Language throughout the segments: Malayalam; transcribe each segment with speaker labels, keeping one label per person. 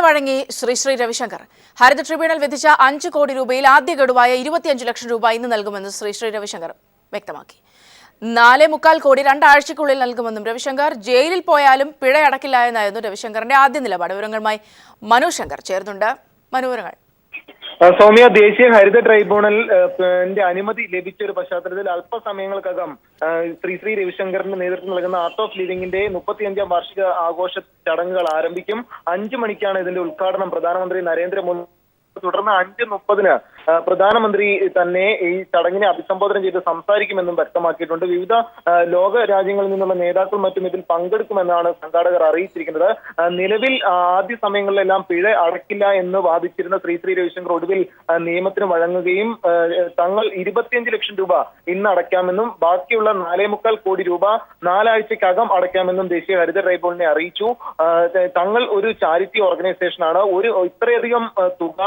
Speaker 1: വഴങ്ങി ശ്രീ രവിശങ്കർ. ഹരിത ട്രിബ്യൂണൽ വിധിച്ച 5 കോടി രൂപയിൽ ആദ്യ ഗഡുവായ 25 ലക്ഷം രൂപ ഇന്ന് നൽകുമെന്ന് ശ്രീ രവിശങ്കർ വ്യക്തമാക്കി. 4.25 കോടി 2 ആഴ്ചയ്ക്കുള്ളിൽ നൽകുമെന്നും രവിശങ്കർ. ജയിലിൽ പോയാലും പിഴ അടക്കില്ല എന്നായിരുന്നു രവിശങ്കറിന്റെ ആദ്യ നിലപാട്. വിവരങ്ങളുമായി മനു ശങ്കർ ചേർന്നുണ്ട്. വിവരങ്ങൾ.
Speaker 2: സൗമ്യ, ദേശീയ ഹരിത ട്രൈബ്യൂണലിന്റെ അനുമതി ലഭിച്ച ഒരു പശ്ചാത്തലത്തിൽ അല്പസമയങ്ങൾക്കകം ശ്രീ രവിശങ്കറിന്റെ നേതൃത്വം നൽകുന്ന ആർട്ട് ഓഫ് ലിവിംഗിന്റെ 35ാം വാർഷിക ആഘോഷ ചടങ്ങുകൾ ആരംഭിക്കും. 5 മണിക്കാണ് ഇതിന്റെ ഉദ്ഘാടനം പ്രധാനമന്ത്രി നരേന്ദ്രമോദി. തുടർന്ന് 5:30 പ്രധാനമന്ത്രി തന്നെ ഈ ചടങ്ങിനെ അഭിസംബോധന ചെയ്ത് സംസാരിക്കുമെന്നും വ്യക്തമാക്കിയിട്ടുണ്ട്. വിവിധ ലോക രാജ്യങ്ങളിൽ നിന്നുള്ള നേതാക്കൾ മറ്റും ഇതിൽ പങ്കെടുക്കുമെന്നാണ് സംഘാടകർ അറിയിച്ചിരിക്കുന്നത്. നിലവിൽ ആദ്യ സമയങ്ങളിലെല്ലാം പിഴ അടക്കില്ല എന്ന് വാദിച്ചിരുന്ന ശ്രീ രവിശങ്കർ ഒടുവിൽ നിയമത്തിന് വഴങ്ങുകയും തങ്ങൾ 25 ലക്ഷം രൂപ ഇന്ന് അടയ്ക്കാമെന്നും ബാക്കിയുള്ള 4.25 കോടി രൂപ 4 ആഴ്ചക്കകം അടയ്ക്കാമെന്നും ദേശീയ ഹരിത ട്രൈബ്യൂണലിനെ അറിയിച്ചു. തങ്ങൾ ഒരു ചാരിറ്റി ഓർഗനൈസേഷനാണ്. ഇത്രയധികം തുക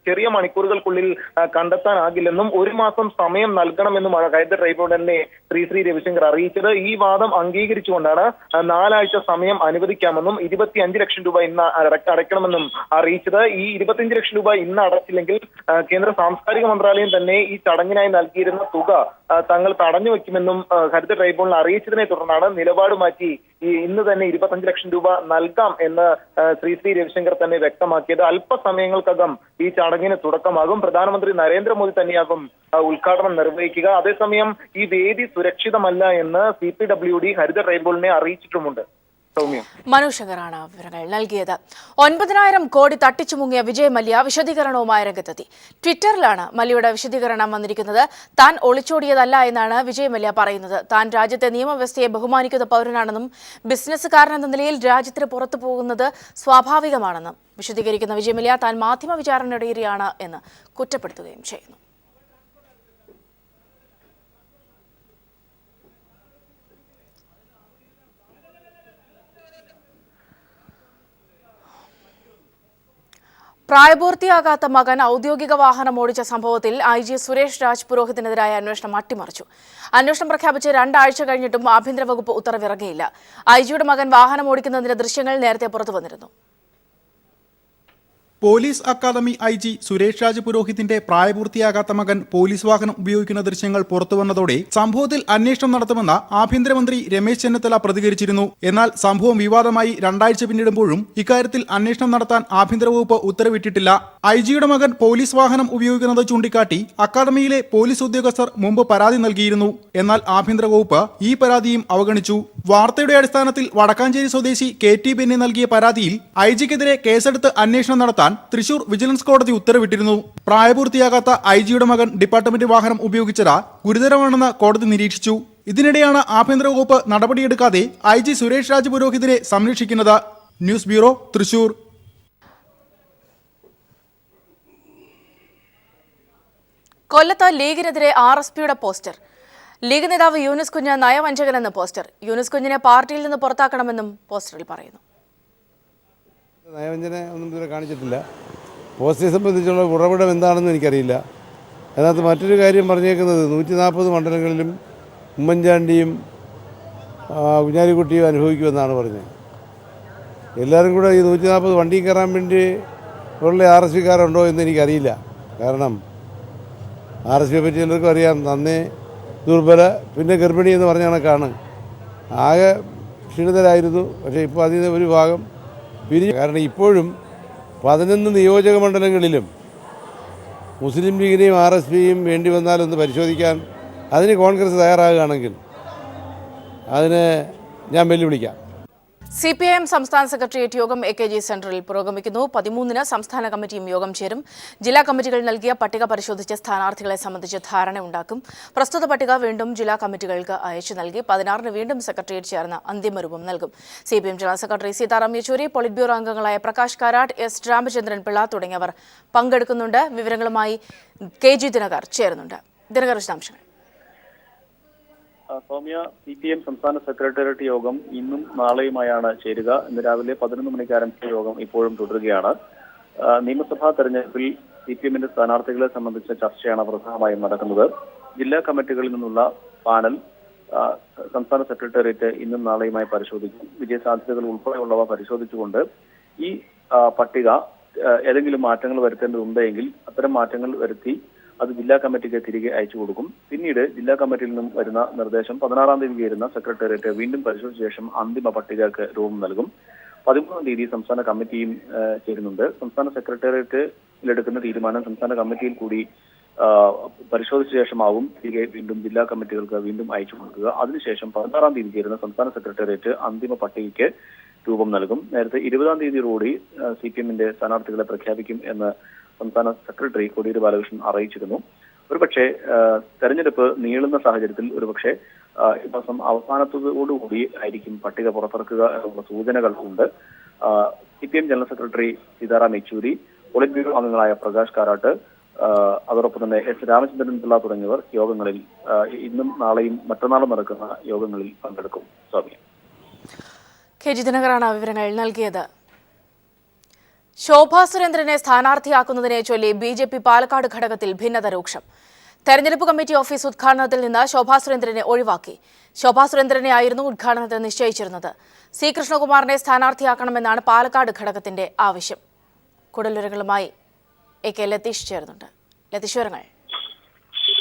Speaker 2: ചെറിയ മണിക്കൂറുകൾക്കുള്ളിൽ കണ്ടെത്താനാകില്ലെന്നും 1 മാസം സമയം നൽകണമെന്നുമാണ് ഹരിത ട്രൈബ്യൂണലിനെ ശ്രീ രവിശങ്കർ അറിയിച്ചത്. ഈ വാദം അംഗീകരിച്ചുകൊണ്ടാണ് 4 ആഴ്ച സമയം അനുവദിക്കാമെന്നും 25 ലക്ഷം രൂപ ഇന്ന് അടയ്ക്കണമെന്നും അറിയിച്ചത്. ഈ 25 ലക്ഷം രൂപ ഇന്ന് അടച്ചില്ലെങ്കിൽ കേന്ദ്ര സാംസ്കാരിക മന്ത്രാലയം തന്നെ ഈ ചടങ്ങിനായി നൽകിയിരുന്ന തുക തങ്ങൾ തടഞ്ഞു വെക്കുമെന്നും ഹരിത ട്രൈബ്യൂണൽ അറിയിച്ചതിനെ തുടർന്നാണ് നിലപാട് മാറ്റി ഇന്ന് തന്നെ 25 ലക്ഷം രൂപ നൽകാം എന്ന് ശ്രീ രവിശങ്കർ തന്നെ വ്യക്തമാക്കിയത്. അല്പസമയങ്ങൾക്കകം ഈ ചടങ്ങിന് തുടക്കമാകും. പ്രധാനമന്ത്രി നരേന്ദ്രമോദി തന്നെയാകും ഉദ്ഘാടനം നിർവഹിക്കുക. അതേസമയം ഈ വേദി സുരക്ഷിതമല്ല എന്ന് CPWD ഹരിത ട്രൈബ്യൂണലിനെ അറിയിച്ചിട്ടുമുണ്ട്.
Speaker 1: മനു ശങ്കറാണ് വിവരങ്ങൾ നൽകിയത്. 9,000 കോടി തട്ടിച്ചു മുങ്ങിയ വിജയ് മല്യ വിശദീകരണവുമായി രംഗത്തെത്തി. ട്വിറ്ററിലാണ് മല്യയുടെ വിശദീകരണം വന്നിരിക്കുന്നത്. താൻ ഒളിച്ചോടിയതല്ല എന്നാണ് വിജയ് മല്യ പറയുന്നത്. താൻ രാജ്യത്തെ നിയമവ്യവസ്ഥയെ ബഹുമാനിക്കുന്ന പൗരനാണെന്നും ബിസിനസ്സുകാരനെന്ന നിലയിൽ രാജ്യത്തിന് പുറത്തു പോകുന്നത് സ്വാഭാവികമാണെന്നും വിശദീകരിക്കുന്ന വിജയ് മല്യ താൻ മാധ്യമ വിചാരണയുടെ ഇരയാണ് എന്ന് കുറ്റപ്പെടുത്തുകയും ചെയ്യുന്നു. പ്രായപൂർത്തിയാകാത്ത മകൻ ഔദ്യോഗിക വാഹനം ഓടിച്ച സംഭവത്തിൽ IG സുരേഷ് രാജ് പുരോഹിതിനെതിരായ അന്വേഷണം അട്ടിമറിച്ചു. അന്വേഷണം പ്രഖ്യാപിച്ച് 2 ആഴ്ച കഴിഞ്ഞിട്ടും ആഭ്യന്തര വകുപ്പ് ഉത്തരവിറങ്ങിയില്ല. IG-യുടെ മകൻ വാഹനം ഓടിക്കുന്നതിന്റെ ദൃശ്യങ്ങൾ നേരത്തെ പുറത്തുവന്നിരുന്നു.
Speaker 3: Police academy IG Suresh Raj പുരോഹിതിന്റെ പ്രായപൂർത്തിയാകാത്ത മകൻ പോലീസ് വാഹനം ഉപയോഗിക്കുന്ന ദൃശ്യങ്ങൾ പുറത്തുവന്നതോടെ സംഭവത്തിൽ അന്വേഷണം നടത്തുമെന്ന് ആഭ്യന്തരമന്ത്രി രമേശ് ചെന്നിത്തല പ്രതികരിച്ചിരുന്നു. എന്നാൽ സംഭവം വിവാദമായി 2 ആഴ്ച പിന്നിടുമ്പോഴും ഇക്കാര്യത്തിൽ അന്വേഷണം നടത്താൻ ആഭ്യന്തര വകുപ്പ് ഉത്തരവിട്ടിട്ടില്ല. IG-യുടെ മകൻ പോലീസ് വാഹനം ഉപയോഗിക്കുന്നത് ചൂണ്ടിക്കാട്ടി അക്കാദമിയിലെ പോലീസ് ഉദ്യോഗസ്ഥർ മുമ്പ് പരാതി നൽകിയിരുന്നു. എന്നാൽ ആഭ്യന്തര വകുപ്പ് ഈ പരാതിയും അവഗണിച്ചു. വാർത്തയുടെ അടിസ്ഥാനത്തിൽ വടക്കാഞ്ചേരി സ്വദേശി KT ബെന്നി നൽകിയ പരാതിയിൽ IG-ക്കെതിരെ കേസെടുത്ത് അന്വേഷണം നടത്താൻ തൃശൂർ വിജിലൻസ് കോടതി ഉത്തരവിട്ടിരുന്നു. പ്രായപൂർത്തിയാകാത്ത IG-യുടെ മകൻ ഡിപ്പാർട്ട്മെന്റ് വാഹനം ഉപയോഗിച്ചത് ഗുരുതരമാണെന്ന് കോടതി നിരീക്ഷിച്ചു. ഇതിനിടെയാണ് ആഭ്യന്തര വകുപ്പ് നടപടിയെടുക്കാതെ IG സുരേഷ് രാജ് പുരോഹിതിനെ സംരക്ഷിക്കുന്നത്. News bureau, Thrissur.
Speaker 1: കൊല്ലത്ത് ലീഗിനെതിരെ RSPയുടെ പോസ്റ്റർ. ലീഗ് നേതാവ് യൂനുസ് കുഞ്ഞ് നയവഞ്ചകനെന്ന് പോസ്റ്റർ. യൂനുസ് കുഞ്ഞിനെ പാർട്ടിയിൽ നിന്ന് പുറത്താക്കണമെന്നും പോസ്റ്ററിൽ പറയുന്നു.
Speaker 4: നയവഞ്ചന ഒന്നും ഇതുവരെ കാണിച്ചിട്ടില്ല. പോസ്റ്ററെ സംബന്ധിച്ചുള്ള ഉറവിടം എന്താണെന്ന് എനിക്കറിയില്ല. അതിനകത്ത് മറ്റൊരു കാര്യം പറഞ്ഞേക്കുന്നത് 140 മണ്ഡലങ്ങളിലും ഉമ്മൻചാണ്ടിയും കുഞ്ഞാലിക്കുട്ടിയും അനുഭവിക്കുമെന്നാണ് പറഞ്ഞത്. എല്ലാവരും കൂടെ ഈ 140 വണ്ടി കയറാൻ വേണ്ടി ഉള്ള RSPക്കാരുണ്ടോ എന്ന് എനിക്കറിയില്ല. കാരണം RSPയെ പറ്റി എല്ലാവർക്കും അറിയാം. നന്നേ ദുർബല, പിന്നെ ഗർഭിണി എന്ന് പറഞ്ഞ കണക്കാണ്. ആകെ ക്ഷീണിതരായിരുന്നു. പക്ഷേ ഇപ്പോൾ അതിൽ നിന്ന് ഒരു ഭാഗം പിരിഞ്ഞു. കാരണം ഇപ്പോഴും 11 നിയോജക മണ്ഡലങ്ങളിലും മുസ്ലിം ലീഗിനെയും RSPയും വേണ്ടി വന്നാലൊന്ന് പരിശോധിക്കാൻ അതിന് കോൺഗ്രസ് തയ്യാറാകുകയാണെങ്കിൽ അതിനെ ഞാൻ വെല്ലുവിളിക്കാം.
Speaker 1: CPIM സംസ്ഥാന സെക്രട്ടേറിയറ്റ് യോഗം AKG സെന്ററിൽ പുരോഗമിക്കുന്നു. 13-ന് സംസ്ഥാന കമ്മിറ്റിയും യോഗം ചേരും. ജില്ലാ കമ്മിറ്റികൾ നൽകിയ പട്ടിക പരിശോധിച്ച് സ്ഥാനാർത്ഥികളെ സംബന്ധിച്ച് ധാരണയുണ്ടാക്കും. പ്രസ്തുത പട്ടിക വീണ്ടും ജില്ലാ കമ്മിറ്റികൾക്ക് അയച്ചു നൽകി 16-ന് വീണ്ടും സെക്രട്ടേറിയറ്റ് ചേർന്ന് അന്തിമരൂപം നൽകും. CPIM general secretary Sitaram Yechury, polit bureau അംഗങ്ങളായ പ്രകാശ് കാരാട്ട്, S രാമചന്ദ്രൻ പിള്ള തുടങ്ങിയവർ പങ്കെടുക്കുന്നുണ്ട്. വിവരങ്ങളുമായി KG ദിനകർ ചേരുന്നുണ്ട്. ദിനകർ, വിശദാംശങ്ങൾ.
Speaker 5: സൗമ്യ, CPIM സംസ്ഥാന സെക്രട്ടേറിയറ്റ് യോഗം ഇന്നും നാളെയുമായാണ് ചേരുക. ഇന്ന് രാവിലെ 11 മണിക്ക് ആരംഭിച്ച യോഗം ഇപ്പോഴും തുടരുകയാണ്. നിയമസഭാ തെരഞ്ഞെടുപ്പിൽ CPIMന്റെ സ്ഥാനാർത്ഥികളെ സംബന്ധിച്ച ചർച്ചയാണ് പ്രധാനമായും നടക്കുന്നത്. ജില്ലാ കമ്മിറ്റികളിൽ നിന്നുള്ള പാനൽ സംസ്ഥാന സെക്രട്ടേറിയറ്റ് ഇന്നും നാളെയുമായി പരിശോധിക്കും. വിജയസാധ്യതകൾ ഉൾപ്പെടെയുള്ളവ പരിശോധിച്ചുകൊണ്ട് ഈ പട്ടിക ഏതെങ്കിലും മാറ്റങ്ങൾ വരുത്തേണ്ടതുണ്ടെങ്കിൽ അത്തരം മാറ്റങ്ങൾ വരുത്തി അത് ജില്ലാ കമ്മിറ്റിക്ക് തിരികെ അയച്ചു കൊടുക്കും. പിന്നീട് ജില്ലാ കമ്മിറ്റിയിൽ നിന്നും വരുന്ന നിർദ്ദേശം 16-ാം തീയതി ചേരുന്ന സെക്രട്ടേറിയറ്റ് വീണ്ടും പരിശോധിച്ച ശേഷം അന്തിമ പട്ടികക്ക് രൂപം നൽകും. 13-ാം തീയതി സംസ്ഥാന കമ്മിറ്റിയും ചേരുന്നുണ്ട്. സംസ്ഥാന സെക്രട്ടേറിയറ്റിലെടുക്കുന്ന തീരുമാനം സംസ്ഥാന കമ്മിറ്റിയിൽ കൂടി പരിശോധിച്ച ശേഷമാവും തിരികെ വീണ്ടും ജില്ലാ കമ്മിറ്റികൾക്ക് വീണ്ടും അയച്ചു കൊടുക്കുക. അതിനുശേഷം 16-ാം തീയതി ചേരുന്ന സംസ്ഥാന സെക്രട്ടേറിയറ്റ് അന്തിമ പട്ടികയ്ക്ക് രൂപം നൽകും. നേരത്തെ 20-ാം തീയതിയോടുകൂടി CPM-ന്റെ സ്ഥാനാർത്ഥികളെ പ്രഖ്യാപിക്കും എന്ന് സംസ്ഥാന സെക്രട്ടറി കോടിയേരി ബാലകൃഷ്ണൻ അറിയിച്ചിരുന്നു. ഒരുപക്ഷെ തെരഞ്ഞെടുപ്പ് നീളുന്ന സാഹചര്യത്തിൽ ഒരുപക്ഷെ ഈ മാസം അവസാനത്തോടുകൂടി ആയിരിക്കും പട്ടിക പുറത്തിറക്കുക എന്നുള്ള സൂചനകൾ ഉണ്ട്. CPM general secretary Sitaram Yechury, polit bureau അംഗങ്ങളായ പ്രകാശ് കാരാട്ട്, അതോടൊപ്പം തന്നെ S. രാമചന്ദ്രൻ പിള്ള തുടങ്ങിയവർ യോഗങ്ങളിൽ ഇന്നും നാളെയും മറ്റന്നാളും നടക്കുന്ന യോഗങ്ങളിൽ പങ്കെടുക്കും. സ്വാമി
Speaker 1: KG ദിനകറാണ് വിവരങ്ങൾ നൽകിയത്. ശോഭാ സുരേന്ദ്രനെ സ്ഥാനാർത്ഥിയാക്കുന്നതിനെ ചൊല്ലി BJP പാലക്കാട് ഘടകത്തിൽ ഭിന്നത രൂക്ഷം. തെരഞ്ഞെടുപ്പ് കമ്മിറ്റി ഓഫീസ് ഉദ്ഘാടനത്തിൽ നിന്ന് ശോഭാ സുരേന്ദ്രനെ ഒഴിവാക്കി. ശോഭാ സുരേന്ദ്രനെ ആയിരുന്നു ഉദ്ഘാടനത്തിന് നിശ്ചയിച്ചിരുന്നത്. C. കൃഷ്ണകുമാറിനെ സ്ഥാനാർത്ഥിയാക്കണമെന്നാണ് പാലക്കാട് ഘടകത്തിന്റെ ആവശ്യം. കൂടുതൽ AK ലതീഷ് ചേർന്നുണ്ട്. ലതീഷ് വിവരങ്ങൾ.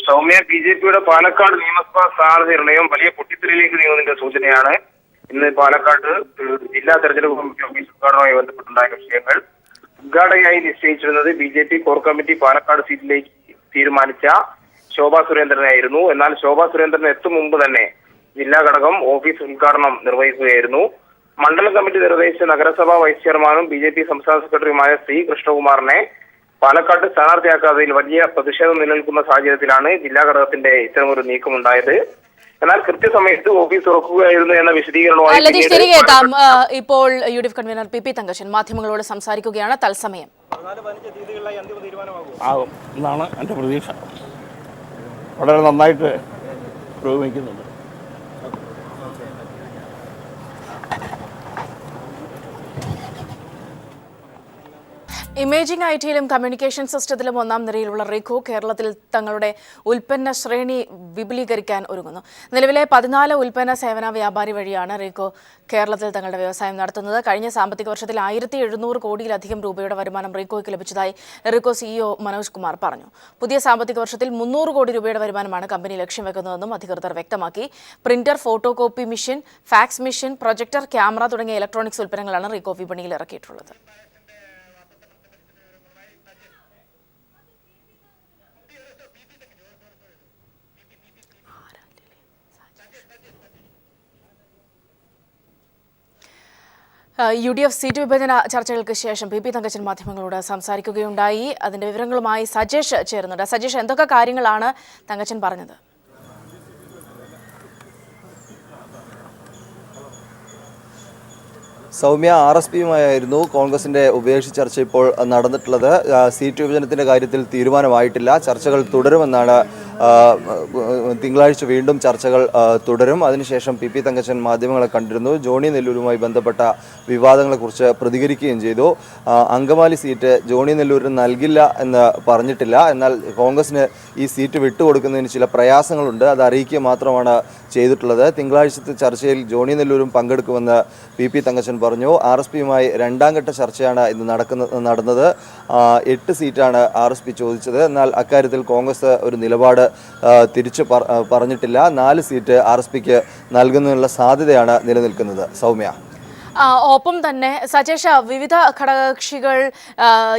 Speaker 6: സൗമ്യ, BJPയുടെ പാലക്കാട് നിയമസഭാ സ്ഥാനാർത്ഥി നിർണയം വലിയ പൊട്ടിത്തെറിയിലേക്ക് നീങ്ങുന്നതിന്റെ സൂചനയാണ്. ഇന്ന് പാലക്കാട് ജില്ലാ തെരഞ്ഞെടുപ്പ് കമ്മിറ്റി ഓഫീസ് ഉദ്ഘാടനവുമായി ബന്ധപ്പെട്ടുണ്ടായ വിഷയങ്ങൾ. ഉദ്ഘാടകയായി നിശ്ചയിച്ചിരുന്നത് BJP കോർ കമ്മിറ്റി പാലക്കാട് സീറ്റിലേക്ക് തീരുമാനിച്ച ശോഭാ സുരേന്ദ്രനായിരുന്നു. എന്നാൽ ശോഭാ സുരേന്ദ്രൻ എത്തും മുമ്പ് തന്നെ ജില്ലാ ഘടകം ഓഫീസ് ഉദ്ഘാടനം നിർവഹിക്കുകയായിരുന്നു. മണ്ഡലം കമ്മിറ്റി നിർദ്ദേശിച്ച നഗരസഭാ വൈസ് ചെയർമാനും BJP സംസ്ഥാന സെക്രട്ടറിയുമായ C. കൃഷ്ണകുമാറിനെ പാലക്കാട് സ്ഥാനാർത്ഥിയാക്കാത്തതിൽ വലിയ പ്രതിഷേധം നിലനിൽക്കുന്ന സാഹചര്യത്തിലാണ് ജില്ലാ ഘടകത്തിന്റെ ഇത്തരമൊരു നീക്കമുണ്ടായത്. എന്നാൽ കൃത്യസമയത്ത് ഓഫീസ് തുറക്കുകയായിരുന്നു എന്ന വിശദീകരണവുമായി
Speaker 1: ഇപ്പോൾ UDF കൺവീനർ PP തങ്കച്ചൻ മാധ്യമങ്ങളോട് സംസാരിക്കുകയാണ്. തത്സമയം
Speaker 7: ആകും എന്നാണ് എൻ്റെ പ്രതീക്ഷ. വളരെ നന്നായിട്ട് പുരോഗമിക്കുന്നുണ്ട്.
Speaker 1: ഇമേജിംഗ് ITയിലും കമ്മ്യൂണിക്കേഷൻ സിസ്റ്റത്തിലും ഒന്നാം നിരയിലുള്ള റീകോ കേരളത്തിൽ തങ്ങളുടെ ഉൽപ്പന്ന ശ്രേണി വിപുലീകരിക്കാൻ ഒരുങ്ങുന്നു. നിലവിലെ 14 ഉൽപ്പന്ന സേവന വ്യാപാരി വഴിയാണ് റീകോ കേരളത്തിൽ തങ്ങളുടെ വ്യവസായം നടത്തുന്നത്. കഴിഞ്ഞ സാമ്പത്തിക വർഷത്തിൽ 1700 കോടിയിലധികം രൂപയുടെ വരുമാനം റീകോയ്ക്ക് ലഭിച്ചതായി റീകോ CEO മനോജ് കുമാർ പറഞ്ഞു. പുതിയ സാമ്പത്തിക വർഷത്തിൽ 300 കോടി രൂപയുടെ വരുമാനമാണ് കമ്പനി ലക്ഷ്യം വെക്കുന്നതെന്നും അധികൃതർ വ്യക്തമാക്കി. Printer, photo copy machine, fax machine, projector, camera തുടങ്ങിയ ഇലക്ട്രോണിക്സ് ഉൽപ്പന്നങ്ങളാണ് റീകോ വിപണിയിൽ ഇറക്കിയിട്ടുള്ളത്. UDF സീറ്റ് വിഭജന ചർച്ചകൾക്ക് ശേഷം PP തങ്കച്ചൻ മാധ്യമങ്ങളോട് സംസാരിക്കുകയുണ്ടായി. അതിന്റെ വിവരങ്ങളുമായി സജേഷ് ചേരുന്നുണ്ട്. സജേഷ്, എന്തൊക്കെ കാര്യങ്ങളാണ് തങ്കച്ചൻ പറഞ്ഞത്?
Speaker 8: സൗമ്യ, RSPയുമായിരുന്നു കോൺഗ്രസിന്റെ ഉഭയകക്ഷി ചർച്ച ഇപ്പോൾ നടന്നിട്ടുള്ളത്. സീറ്റ് വിഭജനത്തിന്റെ കാര്യത്തിൽ തീരുമാനമായിട്ടില്ല. ചർച്ചകൾ തുടരുമെന്നാണ്. തിങ്കളാഴ്ച വീണ്ടും ചർച്ചകൾ തുടരും. അതിനുശേഷം PP തങ്കച്ചൻ മാധ്യമങ്ങളെ കണ്ടിരുന്നു. ജോണി നെല്ലൂരുമായി ബന്ധപ്പെട്ട വിവാദങ്ങളെക്കുറിച്ച് പ്രതികരിക്കുകയും ചെയ്തു. അങ്കമാലി സീറ്റ് ജോണി നെല്ലൂരിന് നൽകില്ല എന്ന് പറഞ്ഞിട്ടില്ല. എന്നാൽ കോൺഗ്രസിന് ഈ സീറ്റ് വിട്ടുകൊടുക്കുന്നതിന് ചില പ്രയാസങ്ങളുണ്ട്. അത് അറിയിക്കുക മാത്രമാണ് ചെയ്തിട്ടുള്ളത്. തിങ്കളാഴ്ചത്തെ ചർച്ചയിൽ ജോണി നെല്ലൂരും പങ്കെടുക്കുമെന്ന് PP തങ്കച്ചൻ പറഞ്ഞു. RSPയുമായി രണ്ടാം ഘട്ട ചർച്ചയാണ് ഇന്ന് നടന്നത്. 8 സീറ്റാണ് RSP ചോദിച്ചത്. എന്നാൽ അക്കാര്യത്തിൽ കോൺഗ്രസ് ഒരു നിലപാട് തിരിച്ചു പറഞ്ഞിട്ടില്ല. 4 സീറ്റ് RSPക്ക് നൽകുന്നതിനുള്ള സാധ്യതയാണ് നിലനിൽക്കുന്നത്. സൗമ്യ,
Speaker 1: ഒപ്പം തന്നെ സജേഷ, വിവിധ ഘടകകക്ഷികൾ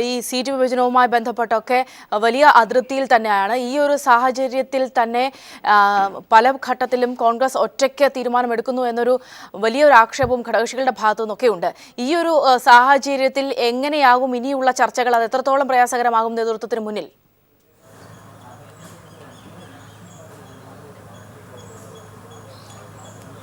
Speaker 1: ഈ സീറ്റ് വിഭജനവുമായി ബന്ധപ്പെട്ടൊക്കെ വലിയ അതൃപ്തിയിൽ തന്നെയാണ്. ഈ ഒരു സാഹചര്യത്തിൽ തന്നെ പല ഘട്ടത്തിലും കോൺഗ്രസ് ഒറ്റയ്ക്ക് തീരുമാനമെടുക്കുന്നു എന്നൊരു വലിയൊരു ആക്ഷേപവും ഘടകകക്ഷികളുടെ ഭാഗത്തു നിന്നൊക്കെ ഉണ്ട്. ഈ ഒരു സാഹചര്യത്തിൽ എങ്ങനെയാകും ഇനിയുള്ള ചർച്ചകൾ? അത് എത്രത്തോളം പ്രയാസകരമാകും നേതൃത്വത്തിന് മുന്നിൽ?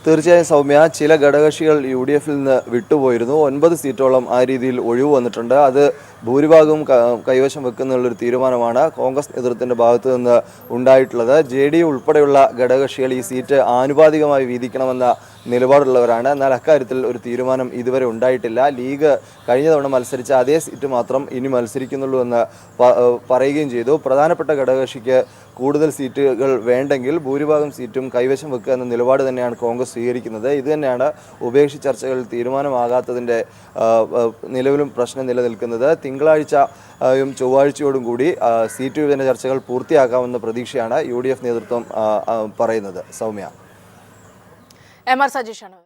Speaker 8: തീർച്ചയായും സൗമ്യ, ചില ഘടകകക്ഷികൾ UDFൽ നിന്ന് വിട്ടുപോയിരുന്നു. 9 സീറ്റോളം ആ രീതിയിൽ ഒഴിവ് വന്നിട്ടുണ്ട്. അത് ഭൂരിഭാഗവും കൈവശം വെക്കുന്നുള്ളൊരു തീരുമാനമാണ് കോൺഗ്രസ് നേതൃത്വത്തിൻ്റെ ഭാഗത്തു നിന്ന് ഉണ്ടായിട്ടുള്ളത്. JDU ഉൾപ്പെടെയുള്ള ഘടകകക്ഷികൾ ഈ സീറ്റ് ആനുപാതികമായി വീതിക്കണമെന്ന നിലപാടുള്ളവരാണ്. എന്നാൽ അക്കാര്യത്തിൽ ഒരു തീരുമാനം ഇതുവരെ ഉണ്ടായിട്ടില്ല. ലീഗ് കഴിഞ്ഞ തവണ മത്സരിച്ച അതേ സീറ്റ് മാത്രം ഇനി മത്സരിക്കുന്നുള്ളൂ എന്ന് പറയുകയും ചെയ്തു. പ്രധാനപ്പെട്ട ഘടകകക്ഷിക്ക് കൂടുതൽ സീറ്റുകൾ വേണ്ടെങ്കിൽ ഭൂരിഭാഗം സീറ്റും കൈവശം വെക്കുക എന്ന നിലപാട് തന്നെയാണ് കോൺഗ്രസ് സ്വീകരിക്കുന്നത്. ഇത് തന്നെയാണ് ഉഭയകക്ഷി ചർച്ചകളിൽ തീരുമാനമാകാത്തതിൻ്റെ നിലവിലും പ്രശ്നം നിലനിൽക്കുന്നത്. തിങ്കളാഴ്ചയും ചൊവ്വാഴ്ചയോടും കൂടി സീറ്റ് വിഭജന ചർച്ചകൾ പൂർത്തിയാക്കാമെന്ന പ്രതീക്ഷയാണ് UDF നേതൃത്വം പറയുന്നത്. സൗമ്യ.
Speaker 1: MR സജീഷാണ്.